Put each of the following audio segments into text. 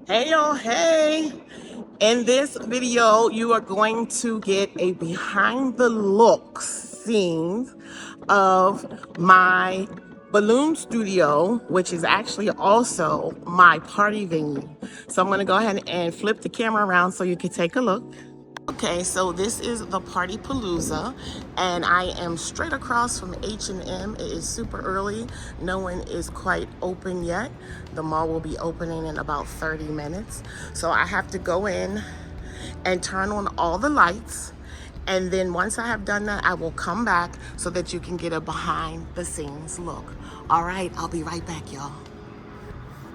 Hey y'all, hey! In this video, you are going to get a behind the looks scenes of my balloon studio, which is actually also my party venue. So I'm gonna go ahead and flip the camera around so you can take a look. Okay, so this is the Party Palooza, and I am straight across from H&M. It is super early. No one is quite open yet. The mall will be opening in about 30 minutes. So I have to go in and turn on all the lights. And then once I have done that, I will come back so that you can get a behind the scenes look. All right, I'll be right back, y'all.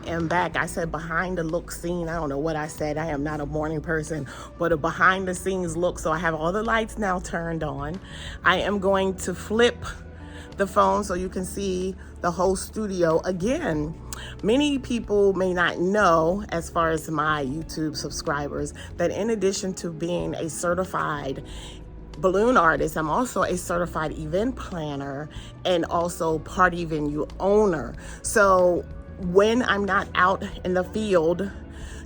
And back, I said behind the look scene. I don't know what I said. I am not a morning person, but a behind the scenes look. So I have all the lights now turned on. I am going to flip the phone so you can see the whole studio. Again, many people may not know, as far as my YouTube subscribers, that in addition to being a certified balloon artist, I'm also a certified event planner and also party venue owner. So when I'm not out in the field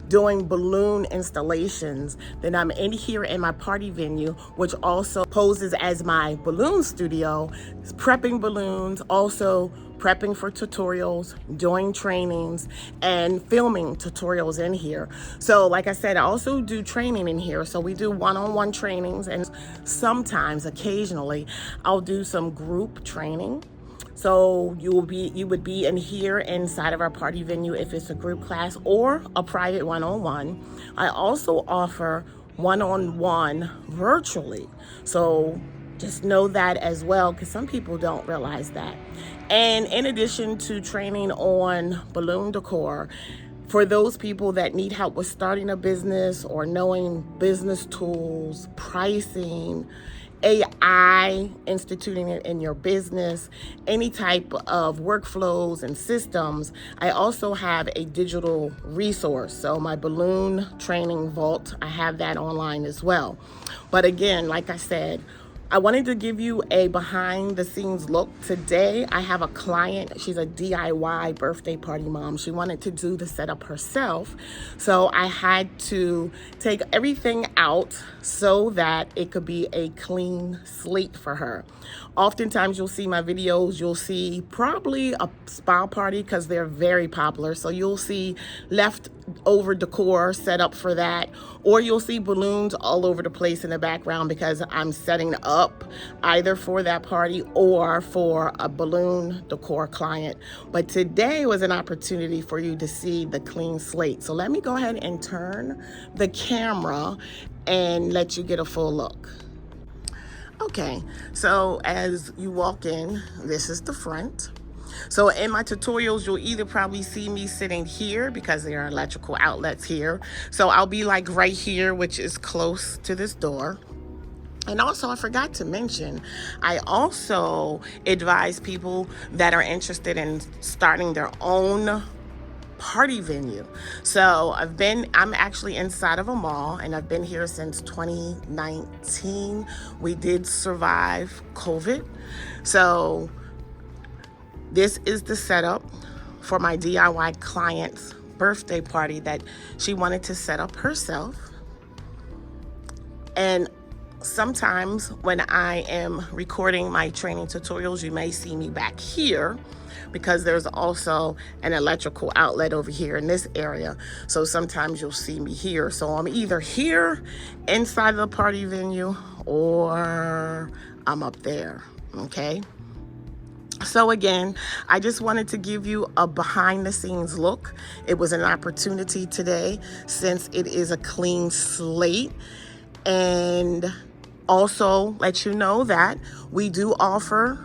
doing balloon installations, then I'm in here in my party venue, which also poses as my balloon studio, prepping balloons, also prepping for tutorials, doing trainings, and filming tutorials in here. So like I said, I also do training in here. So we do one-on-one trainings, and sometimes, occasionally, I'll do some group training. So you would be in here inside of our party venue if it's a group class or a private one-on-one. I also offer one-on-one virtually. So just know that as well, because some people don't realize that. And in addition to training on balloon decor, for those people that need help with starting a business or knowing business tools, pricing, AI, instituting it in your business, any type of workflows and systems, I also have a digital resource. So my balloon training vault, I have that online as well. But again, like I said, I wanted to give you a behind the scenes look. Today, I have a client. She's a DIY birthday party mom. She wanted to do the setup herself. So I had to take everything out so that it could be a clean slate for her. Oftentimes you'll see my videos, you'll see probably a spa party because they're very popular. So you'll see leftover decor set up for that, or you'll see balloons all over the place in the background because I'm setting up either for that party or for a balloon decor client. But today was an opportunity for you to see the clean slate. So let me go ahead and turn the camera and let you get a full look. Okay, so as you walk in, this is the front. So in my tutorials, you'll either probably see me sitting here because there are electrical outlets here. So I'll be like right here, which is close to this door. And also, I forgot to mention, I also advise people that are interested in starting their own party venue. So I'm actually inside of a mall, and I've been here since 2019. We did survive COVID. So this is the setup for my DIY client's birthday party that she wanted to set up herself. And sometimes when I am recording my training tutorials, you may see me back here because there's also an electrical outlet over here in this area. So sometimes you'll see me here. So I'm either here inside of the party venue or I'm up there, okay? So again, I just wanted to give you a behind the scenes look. It was an opportunity today since it is a clean slate. And also let you know that we do offer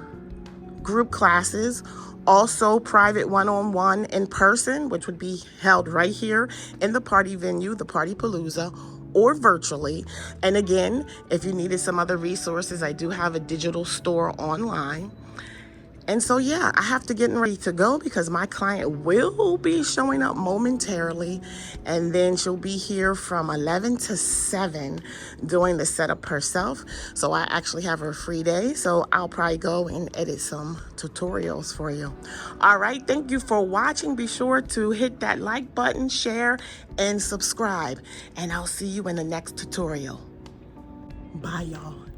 group classes, also private one-on-one in person, which would be held right here in the party venue, the Party Palooza, or virtually. And again, if you needed some other resources, I do have a digital store online. And so, yeah, I have to get ready to go because my client will be showing up momentarily. And then she'll be here from 11 to 7 doing the setup herself. So I actually have a free day. So I'll probably go and edit some tutorials for you. All right. Thank you for watching. Be sure to hit that like button, share, and subscribe. And I'll see you in the next tutorial. Bye, y'all.